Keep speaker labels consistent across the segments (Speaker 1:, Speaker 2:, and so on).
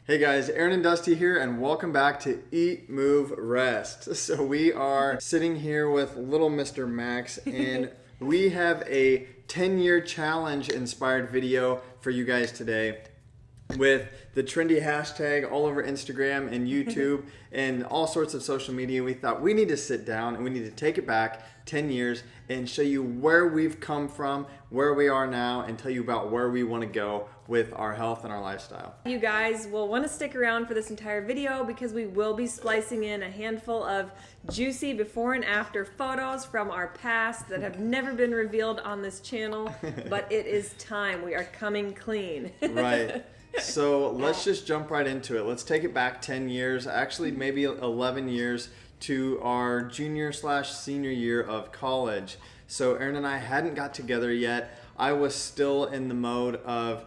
Speaker 1: Hey guys, Aaron and Dusty here, and welcome back to Eat, Move, Rest. So we are sitting here with little Mr. Max, and we have a 10-year challenge inspired video for you guys today with the trendy hashtag all over Instagram and YouTube and all sorts of social media. We thought we need to sit down and we need to take it back 10 years and show you where we've come from, where we are now, and tell you about where we want to go with our health and our lifestyle.
Speaker 2: You guys will want to stick around for this entire video because we will be splicing in a handful of juicy before and after photos from our past that have never been revealed on this channel, but it is time. We are coming clean.
Speaker 1: Right. So let's just jump right into it. Let's take it back 10 years, actually maybe 11 years, to our junior/senior year of college. So Aaron and I hadn't got together yet. I was still in the mode of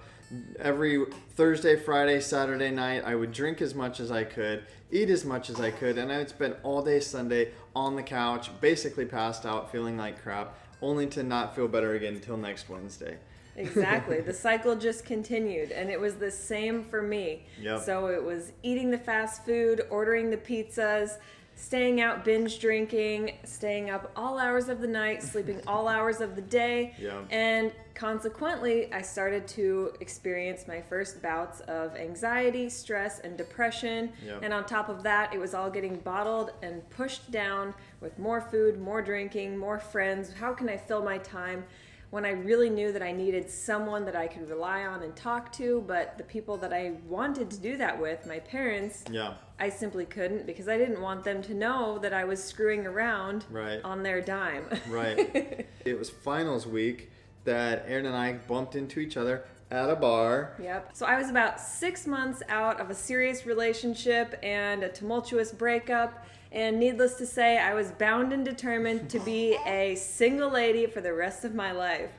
Speaker 1: every Thursday, Friday, Saturday night, I would drink as much as I could, eat as much as I could, and I would spend all day Sunday on the couch, basically passed out, feeling like crap, only to not feel better again until next Wednesday.
Speaker 2: Exactly. The cycle just continued, and it was the same for me.
Speaker 1: Yep.
Speaker 2: So it was eating the fast food, ordering the pizzas, staying out binge drinking, staying up all hours of the night, sleeping all hours of the day,
Speaker 1: Yep.
Speaker 2: and consequently, I started to experience my first bouts of anxiety, stress, and depression.
Speaker 1: Yep.
Speaker 2: And on top of that, it was all getting bottled and pushed down with more food, more drinking, more friends. How can I fill my time? When I really knew that I needed someone that I could rely on and talk to, but the people that I wanted to do that with, my parents,
Speaker 1: Yeah.
Speaker 2: I simply couldn't because I didn't want them to know that I was screwing around
Speaker 1: Right.
Speaker 2: on their dime.
Speaker 1: Right. It was finals week that Aaron and I bumped into each other at a bar.
Speaker 2: Yep. So I was about 6 months out of a serious relationship and a tumultuous breakup. And needless to say, I was bound and determined to be a single lady for the rest of my life.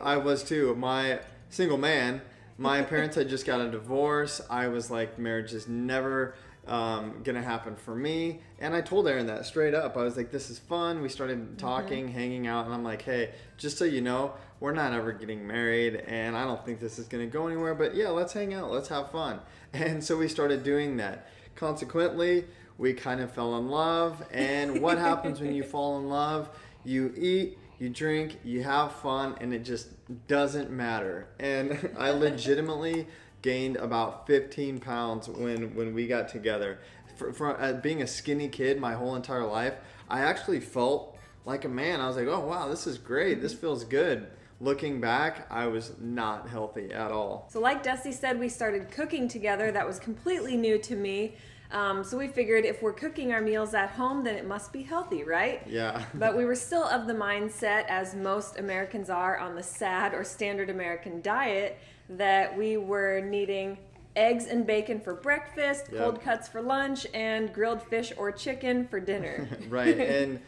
Speaker 1: I was too. My single man. My parents had just got a divorce. I was like, marriage is never gonna happen for me. And I told Aaron that straight up. I was like, this is fun. We started talking, hanging out, and I'm like, hey, just so you know, we're not ever getting married, and I don't think this is gonna go anywhere, but yeah, let's hang out, let's have fun. And so we started doing that. Consequently, we kind of fell in love, and what happens when you fall in love? You eat, you drink, you have fun, and it just doesn't matter. And I legitimately gained about 15 pounds when we got together. For being a skinny kid my whole entire life, I actually felt like a man. I was like, oh wow, this is great, this feels good. Looking back, I was not healthy at all.
Speaker 2: So like Dusty said, we started cooking together. That was completely new to me. So we figured if we're cooking our meals at home, then it must be healthy, right?
Speaker 1: Yeah.
Speaker 2: But we were still of the mindset, as most Americans are on the SAD or standard American diet, that we were needing eggs and bacon for breakfast,
Speaker 1: Yep.
Speaker 2: cold cuts for lunch, and grilled fish or chicken for dinner.
Speaker 1: Right. And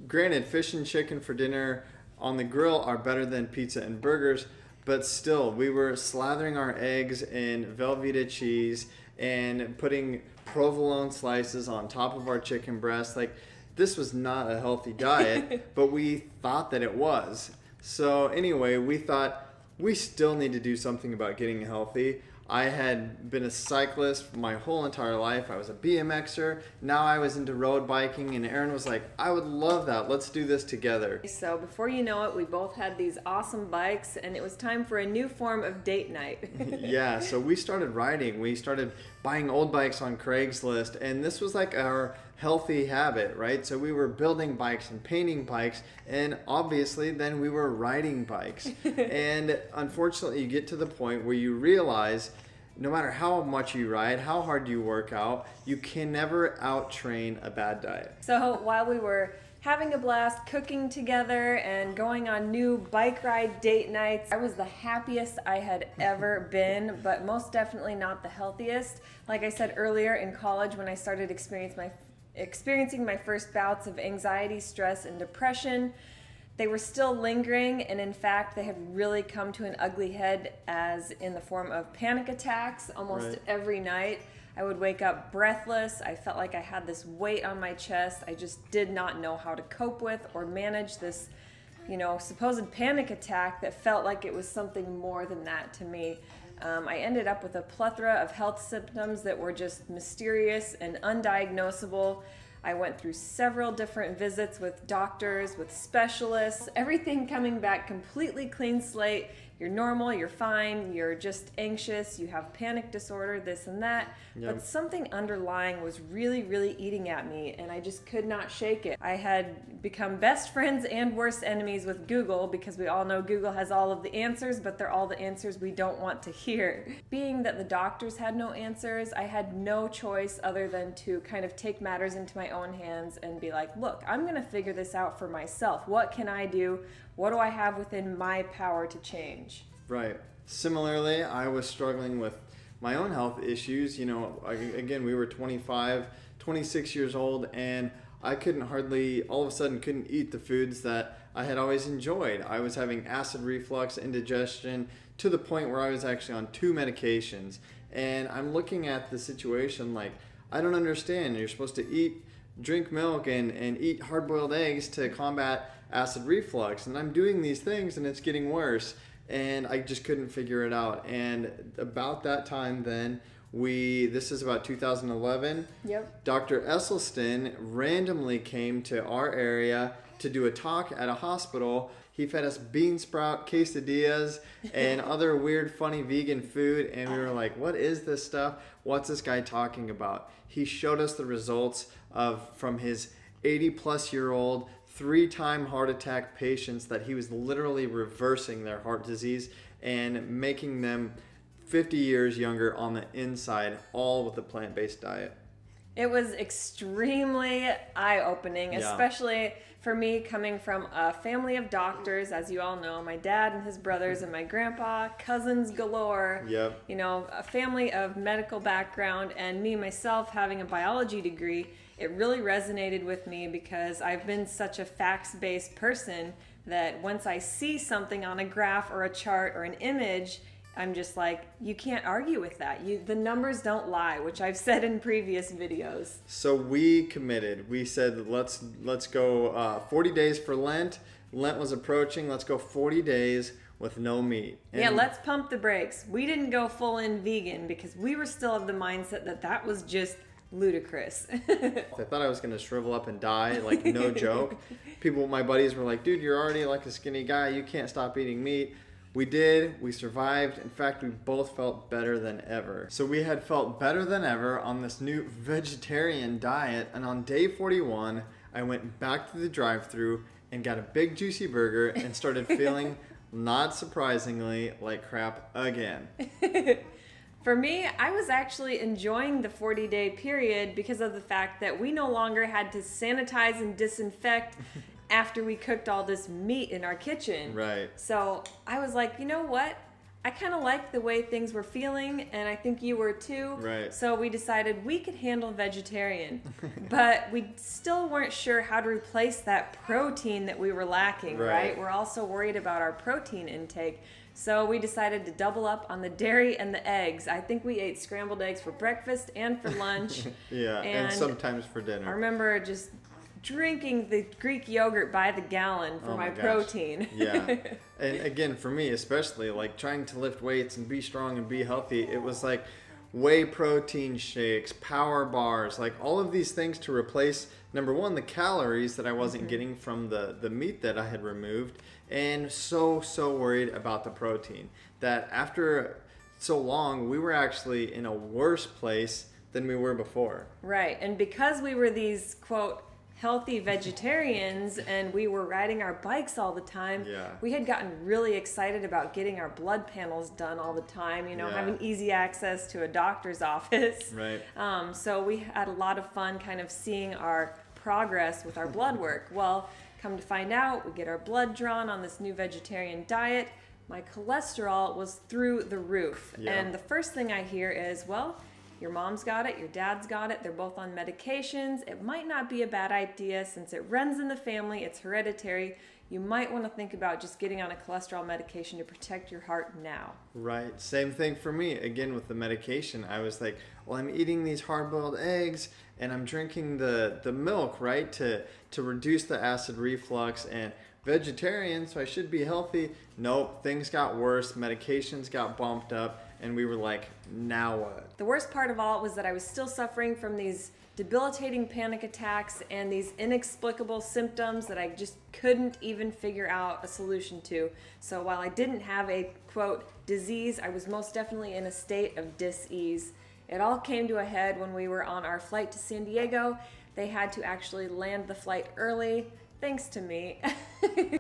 Speaker 1: granted, fish and chicken for dinner on the grill are better than pizza and burgers, but still, we were slathering our eggs in Velveeta cheese and putting provolone slices on top of our chicken breast. Like, this was not a healthy diet, but we thought that it was. So anyway, we thought we still need to do something about getting healthy. I had been a cyclist my whole entire life. I was a BMXer. Now I was into road biking, and Aaron was like, I would love that. Let's do this together.
Speaker 2: So before you know it, we both had these awesome bikes, and it was time for a new form of date night.
Speaker 1: Yeah, so we started riding. We started buying old bikes on Craigslist, and this was like our healthy habit, right? So we were building bikes and painting bikes, and obviously then we were riding bikes. And unfortunately, you get to the point where you realize no matter how much you ride, how hard you work out, you can never out-train a bad diet.
Speaker 2: So while we were having a blast cooking together and going on new bike ride date nights, I was the happiest I had ever been, but most definitely not the healthiest. Like I said earlier, in college when I started experiencing my first bouts of anxiety, stress, and depression, they were still lingering, and in fact, they had really come to an ugly head as in the form of panic attacks almost
Speaker 1: Right.
Speaker 2: every night. I would wake up breathless. I felt like I had this weight on my chest. I just did not know how to cope with or manage this, supposed panic attack that felt like it was something more than that to me. I ended up with a plethora of health symptoms that were just mysterious and undiagnosable. I went through several different visits with doctors, with specialists, everything coming back completely clean slate. You're normal, you're fine, you're just anxious, you have panic disorder, this and that.
Speaker 1: Yep.
Speaker 2: But something underlying was really, really eating at me, and I just could not shake it. I had become best friends and worst enemies with Google, because we all know Google has all of the answers, but they're all the answers we don't want to hear. Being that the doctors had no answers, I had no choice other than to kind of take matters into my own hands and be like, look, I'm gonna figure this out for myself. What can I do? What do I have within my power to change?
Speaker 1: Right. Similarly, I was struggling with my own health issues. You know, again, we were 25, 26 years old, and I all of a sudden couldn't eat the foods that I had always enjoyed. I was having acid reflux, indigestion, to the point where I was actually on 2 medications. And I'm looking at the situation like, I don't understand. You're supposed to drink milk and eat hard-boiled eggs to combat acid reflux, and I'm doing these things and it's getting worse, and I just couldn't figure it out. And about that time then, this is about 2011,
Speaker 2: Yep.
Speaker 1: Dr. Esselstyn randomly came to our area to do a talk at a hospital. He fed us bean sprout quesadillas and other weird, funny vegan food, and we were like, what is this stuff? What's this guy talking about? He showed us the results from his 80-plus-year-old 3-time heart attack patients, that he was literally reversing their heart disease and making them 50 years younger on the inside, all with a plant-based diet.
Speaker 2: It was extremely eye-opening,
Speaker 1: Yeah.
Speaker 2: especially for me coming from a family of doctors, as you all know, my dad and his brothers and my grandpa, cousins galore,
Speaker 1: Yep.
Speaker 2: you know, a family of medical background, and me myself having a biology degree. It really resonated with me because I've been such a facts-based person that once I see something on a graph or a chart or an image, I'm just like, you can't argue with that. The numbers don't lie, which I've said in previous videos.
Speaker 1: So we committed. We said, let's go 40 days for Lent. Lent was approaching. Let's go 40 days with no meat.
Speaker 2: Yeah, let's pump the brakes. We didn't go full in vegan because we were still of the mindset that was just ludicrous.
Speaker 1: I thought I was going to shrivel up and die, like no joke. My buddies were like, dude, you're already like a skinny guy. You can't stop eating meat. We did. We survived. In fact, we both felt better than ever. So we had felt better than ever on this new vegetarian diet. And on day 41, I went back to the drive-thru and got a big juicy burger and started feeling, not surprisingly, like crap again.
Speaker 2: For me, I was actually enjoying the 40-day period because of the fact that we no longer had to sanitize and disinfect after we cooked all this meat in our kitchen.
Speaker 1: Right.
Speaker 2: So I was like, you know what? I kind of liked the way things were feeling, and I think you were too.
Speaker 1: Right.
Speaker 2: So we decided we could handle vegetarian, but we still weren't sure how to replace that protein that we were lacking, right? We're also worried about our protein intake. So we decided to double up on the dairy and the eggs. I think we ate scrambled eggs for breakfast and for lunch.
Speaker 1: Yeah, and sometimes for dinner.
Speaker 2: I remember just drinking the Greek yogurt by the gallon for my protein.
Speaker 1: Yeah. And again, for me especially, like trying to lift weights and be strong and be healthy, it was like whey protein shakes, power bars, like all of these things to replace, number one, the calories that I wasn't getting from the meat that I had removed, and so worried about the protein that after so long, we were actually in a worse place than we were before.
Speaker 2: Right. And because we were these, quote, healthy vegetarians and we were riding our bikes all the time, we had gotten really excited about getting our blood panels done all the time, having easy access to a doctor's office.
Speaker 1: Right.
Speaker 2: So we had a lot of fun kind of seeing our progress with our blood work. Well, come to find out, we get our blood drawn on this new vegetarian diet. My cholesterol was through the roof.
Speaker 1: Yeah.
Speaker 2: And the first thing I hear is, well, your mom's got it, your dad's got it, they're both on medications. It might not be a bad idea since it runs in the family, it's hereditary. You might want to think about just getting on a cholesterol medication to protect your heart now.
Speaker 1: Right. Same thing for me. Again, with the medication, I was like, well, I'm eating these hard-boiled eggs and I'm drinking the milk, right, to reduce the acid reflux, and vegetarian, so I should be healthy. Nope, things got worse, medications got bumped up, and we were like, now what?
Speaker 2: The worst part of all was that I was still suffering from these debilitating panic attacks and these inexplicable symptoms that I just couldn't even figure out a solution to. So while I didn't have a, quote, disease, I was most definitely in a state of dis-ease. It all came to a head when we were on our flight to San Diego. They had to actually land the flight early, thanks to me.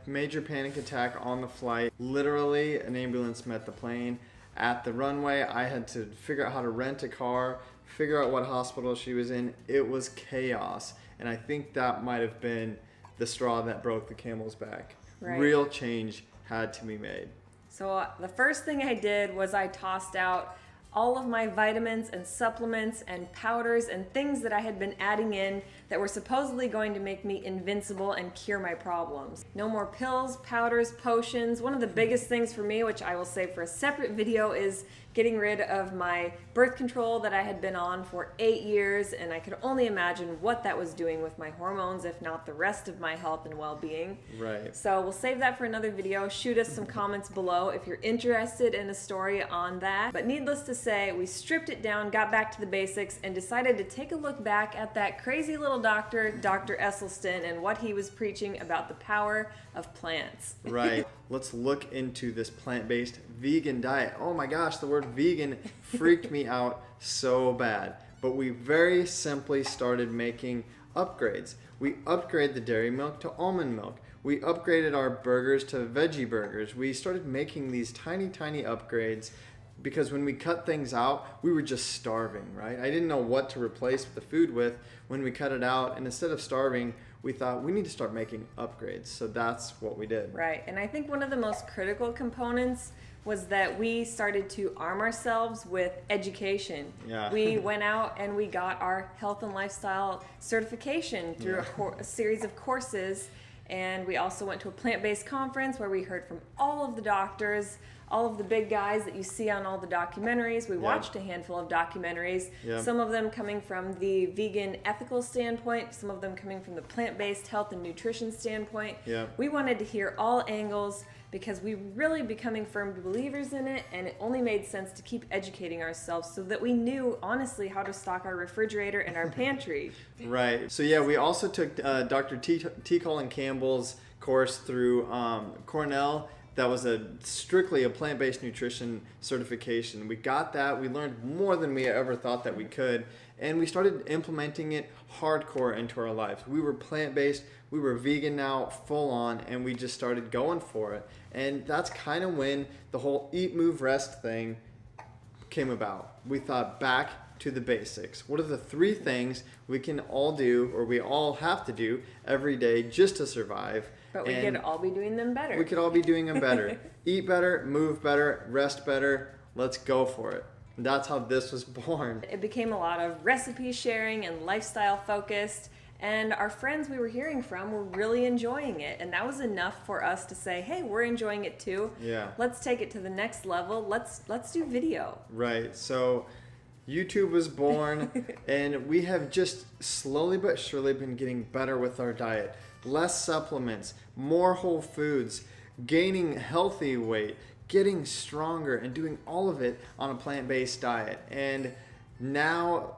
Speaker 1: Major panic attack on the flight. Literally, an ambulance met the plane. At the runway, I had to figure out how to rent a car, figure out what hospital she was in. It was chaos. And I think that might have been the straw that broke the camel's back.
Speaker 2: Right.
Speaker 1: Real change had to be made.
Speaker 2: So the first thing I did was I tossed out all of my vitamins and supplements and powders and things that I had been adding in that were supposedly going to make me invincible and cure my problems. No more pills, powders, potions. One of the biggest things for me, which I will save for a separate video, is getting rid of my birth control that I had been on for 8 years, and I could only imagine what that was doing with my hormones, if not the rest of my health and well-being.
Speaker 1: Right.
Speaker 2: So we'll save that for another video. Shoot us some comments below if you're interested in a story on that. But needless to say, we stripped it down, got back to the basics, and decided to take a look back at that crazy little doctor, Dr. Esselstyn, and what he was preaching about the power of plants.
Speaker 1: Right. Let's look into this plant-based vegan diet. Oh my gosh, the word vegan freaked me out so bad. But we very simply started making upgrades. We upgraded the dairy milk to almond milk. We upgraded our burgers to veggie burgers. We started making these tiny, tiny upgrades because when we cut things out, we were just starving, right? I didn't know what to replace the food with when we cut it out. And instead of starving, we thought we need to start making upgrades. So that's what we did.
Speaker 2: Right. And I think one of the most critical components was that we started to arm ourselves with education.
Speaker 1: Yeah.
Speaker 2: We went out and we got our health and lifestyle certification through a series of courses. And we also went to a plant-based conference where we heard from all of the doctors, all of the big guys that you see on all the documentaries. We watched a handful of documentaries, some of them coming from the vegan ethical standpoint, some of them coming from the plant-based health and nutrition standpoint. We wanted to hear all angles because we really becoming firm believers in it, and it only made sense to keep educating ourselves so that we knew honestly how to stock our refrigerator and our pantry.
Speaker 1: Right. So yeah, we also took Dr. T. Colin Campbell's course through Cornell. That was strictly a plant-based nutrition certification. We got that. We learned more than we ever thought that we could. And we started implementing it hardcore into our lives. We were plant-based. We were vegan now, full on, and we just started going for it. And that's kind of when the whole eat, move, rest thing came about. We thought back to the basics. What are the 3 things we can all do, or we all have to do every day just to survive?
Speaker 2: But we could all be doing them better.
Speaker 1: We could all be doing them better. Eat better, move better, rest better. Let's go for it. And that's how this was born.
Speaker 2: It became a lot of recipe sharing and lifestyle focused. And our friends we were hearing from were really enjoying it. And that was enough for us to say, hey, we're enjoying it too.
Speaker 1: Yeah.
Speaker 2: Let's take it to the next level. Let's do video.
Speaker 1: Right. So YouTube was born, and we have just slowly but surely been getting better with our diet. Less supplements, more whole foods, gaining healthy weight, getting stronger, and doing all of it on a plant-based diet. And now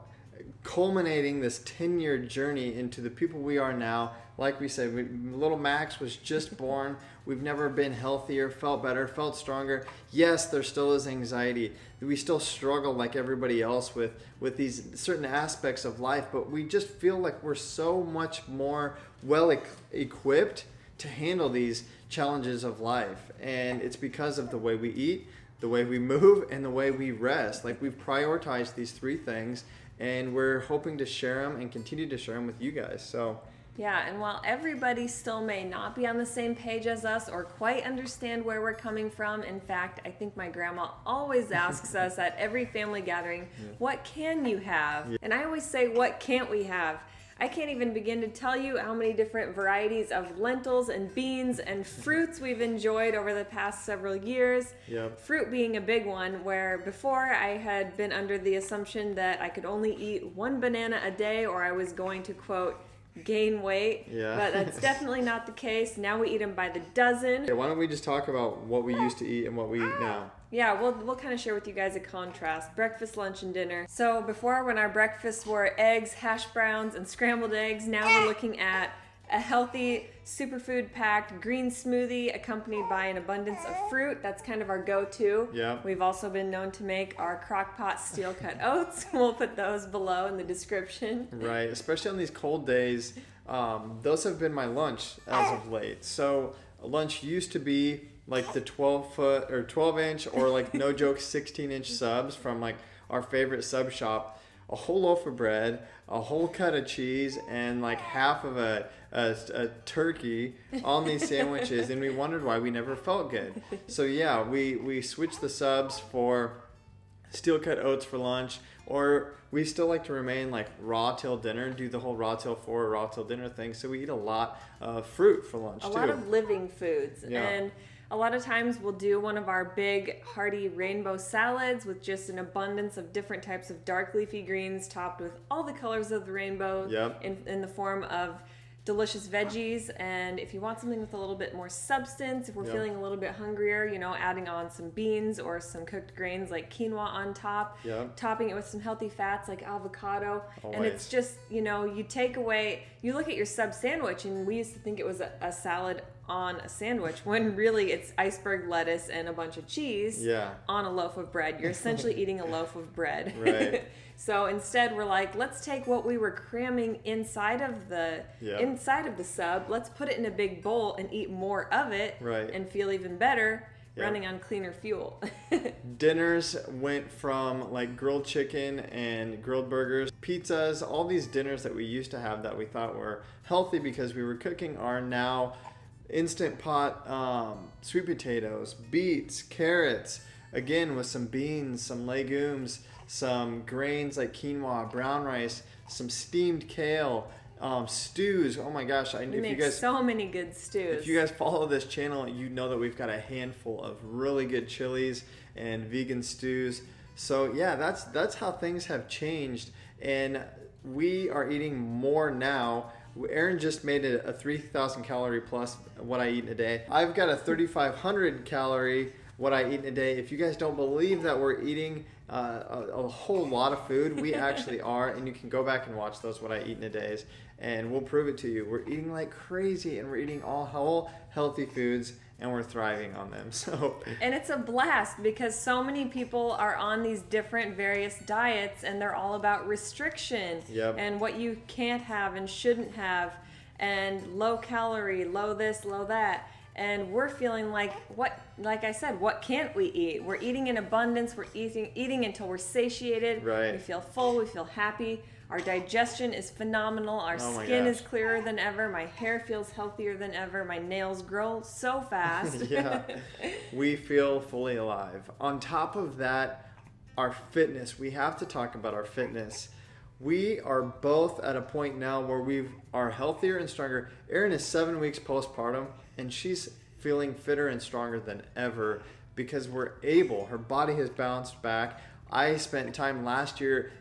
Speaker 1: culminating this 10-year journey into the people we are now. Like we said, little Max was just born. We've never been healthier, felt better, felt stronger. Yes, there still is anxiety. We still struggle like everybody else with these certain aspects of life, but we just feel like we're so much more well equipped to handle these challenges of life. And it's because of the way we eat, the way we move, and the way we rest. Like, we've prioritized these 3 things, and we're hoping to share them and continue to share them with you guys. So
Speaker 2: yeah, and while everybody still may not be on the same page as us or quite understand where we're coming from, in fact, I think my grandma always asks us at every family gathering, what can you have? And I always say, what can't we have? I can't even begin to tell you how many different varieties of lentils and beans and fruits we've enjoyed over the past several years. Fruit being a big one, where before I had been under the assumption that I could only eat 1 banana a day or I was going to, quote, gain weight, but that's definitely not the case. Now we eat them by the dozen.
Speaker 1: why don't we just talk about what we used to eat and what we eat now?
Speaker 2: Yeah, we'll kind of share with you guys a contrast: breakfast, lunch, and dinner. So before, when our breakfasts were eggs, hash browns, and scrambled eggs, now we're looking at a healthy, superfood packed green smoothie accompanied by an abundance of fruit. That's kind of our go-to.
Speaker 1: Yeah.
Speaker 2: We've also been known to make our crock-pot steel-cut oats. We'll put those below in the description.
Speaker 1: Right, especially on these cold days. Those have been my lunch as of late. So lunch used to be like the 12-foot or 12-inch or like no joke 16-inch subs from like our favorite sub shop. A whole loaf of bread, a whole cut of cheese, and like half of a turkey on these sandwiches, and we wondered why we never felt good. So yeah, we switched the subs for steel cut oats for lunch, or we still like to remain like raw till dinner, do the whole raw till 4 raw till dinner thing. So we eat a lot of fruit for lunch too.
Speaker 2: A lot of living foods.
Speaker 1: Yeah.
Speaker 2: And a lot of times we'll do one of our big hearty rainbow salads with just an abundance of different types of dark leafy greens topped with all the colors of the rainbow.
Speaker 1: Yep.
Speaker 2: in the form of delicious veggies. And if you want something with a little bit more substance, if we're
Speaker 1: Yep.
Speaker 2: feeling a little bit hungrier, adding on some beans or some cooked grains like quinoa on top,
Speaker 1: Yep.
Speaker 2: topping it with some healthy fats like avocado. And
Speaker 1: Always.
Speaker 2: it's just, you take away, you look at your sub sandwich, and we used to think it was a salad on a sandwich, when really it's iceberg lettuce and a bunch of cheese
Speaker 1: Yeah.
Speaker 2: on a loaf of bread. You're essentially eating a loaf of bread.
Speaker 1: Right.
Speaker 2: So instead, we're like, let's take what we were cramming inside of the sub, let's put it in a big bowl and eat more of it,
Speaker 1: Right.
Speaker 2: and feel even better
Speaker 1: Yep.
Speaker 2: running on cleaner fuel.
Speaker 1: Dinners went from like grilled chicken and grilled burgers, pizzas, all these dinners that we used to have that we thought were healthy because we were cooking are now instant pot sweet potatoes, beets, carrots, again with some beans, some legumes, some grains like quinoa, brown rice, some steamed kale, stews. Oh my gosh,
Speaker 2: We
Speaker 1: if
Speaker 2: make
Speaker 1: you guys
Speaker 2: so many good stews.
Speaker 1: if you guys follow this channel, you know that we've got a handful of really good chilies and vegan stews. So yeah, that's how things have changed, and we are eating more now. Aaron just made it a 3,000 calorie plus what I eat in a day. I've got a 3,500 calorie what I eat in a day. If you guys don't believe that we're eating a whole lot of food, we actually are, and you can go back and watch those what I eat in a days, and we'll prove it to you. We're eating like crazy, and we're eating all whole healthy foods, and we're thriving on them. So
Speaker 2: And it's a blast because so many people are on these different various diets, and they're all about restriction
Speaker 1: Yep.
Speaker 2: and what you can't have and shouldn't have, and low calorie, low this, low that. And we're feeling like I said, what can't we eat? We're eating in abundance. We're eating until we're satiated.
Speaker 1: Right.
Speaker 2: We feel full. We feel happy. Our digestion is phenomenal. Our
Speaker 1: Oh my
Speaker 2: skin
Speaker 1: gosh.
Speaker 2: is clearer than ever. My hair feels healthier than ever. My nails grow so fast.
Speaker 1: yeah, we feel fully alive. On top of that, our fitness. We have to talk about our fitness. We are both at a point now where we are healthier and stronger. Erin is 7 weeks postpartum, and she's feeling fitter and stronger than ever because we're able. Her body has bounced back. I spent time last year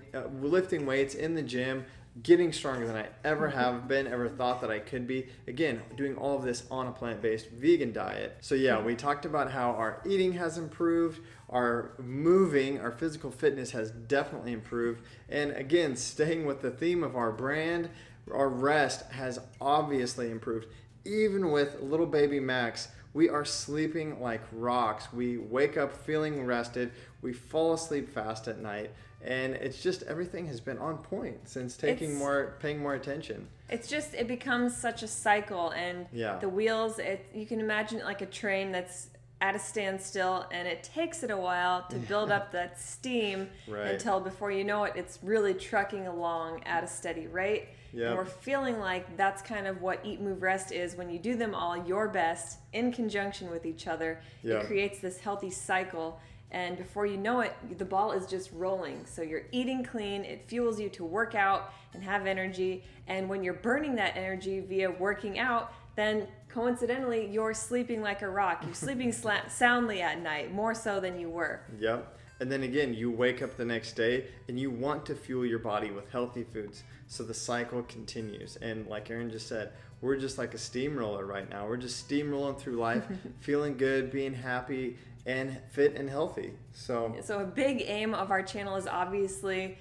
Speaker 1: lifting weights in the gym, getting stronger than I ever have been, ever thought that I could be. Again, doing all of this on a plant-based vegan diet. So yeah, we talked about how our eating has improved, our moving, our physical fitness has definitely improved. And again, staying with the theme of our brand, our rest has obviously improved. Even with little baby Max, we are sleeping like rocks. We wake up feeling rested. We fall asleep fast at night. And it's just everything has been on point since paying more attention.
Speaker 2: It becomes such a cycle, and
Speaker 1: Yeah.
Speaker 2: the wheels, you can imagine it like a train that's at a standstill, and it takes it a while to build up that steam
Speaker 1: Right.
Speaker 2: until before you know it, it's really trucking along at a steady rate.
Speaker 1: Yep.
Speaker 2: And we're feeling like that's kind of what Eat, Move, Rest is. When you do them all your best in conjunction with each other,
Speaker 1: Yep.
Speaker 2: it creates this healthy cycle. And before you know it, the ball is just rolling. So you're eating clean, it fuels you to work out and have energy. And when you're burning that energy via working out, then coincidentally, you're sleeping like a rock. You're sleeping soundly at night, more so than you were.
Speaker 1: Yep. And then again, you wake up the next day and you want to fuel your body with healthy foods. So the cycle continues. And like Erin just said, we're just like a steamroller right now. We're just steamrolling through life, feeling good, being happy. and fit and healthy. So
Speaker 2: a big aim of our channel is obviously,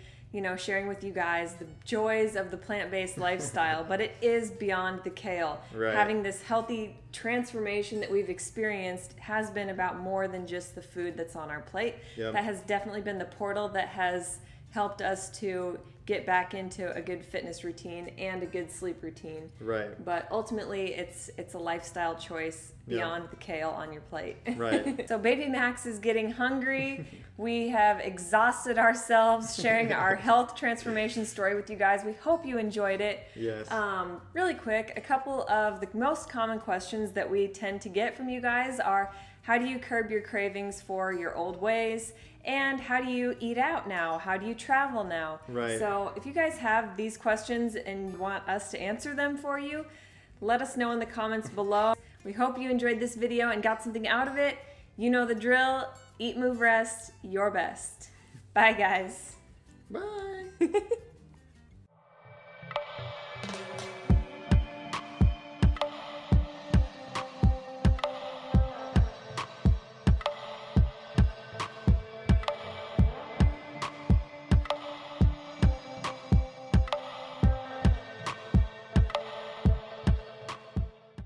Speaker 2: sharing with you guys the joys of the plant-based lifestyle, but it is beyond the kale.
Speaker 1: Right.
Speaker 2: Having this healthy transformation that we've experienced has been about more than just the food that's on our plate.
Speaker 1: Yep.
Speaker 2: That has definitely been the portal that has helped us to get back into a good fitness routine and a good sleep routine.
Speaker 1: Right.
Speaker 2: But ultimately, it's a lifestyle choice beyond the kale on your plate.
Speaker 1: Right.
Speaker 2: So baby Max is getting hungry. We have exhausted ourselves sharing our health transformation story with you guys. We hope you enjoyed it.
Speaker 1: Yes.
Speaker 2: Really quick, a couple of the most common questions that we tend to get from you guys are, how do you curb your cravings for your old ways? And how do you eat out now? How do you travel now?
Speaker 1: Right.
Speaker 2: So if you guys have these questions and want us to answer them for you, let us know in the comments below. We hope you enjoyed this video and got something out of it. You know the drill. Eat, move, rest, your best. Bye, guys.
Speaker 1: Bye.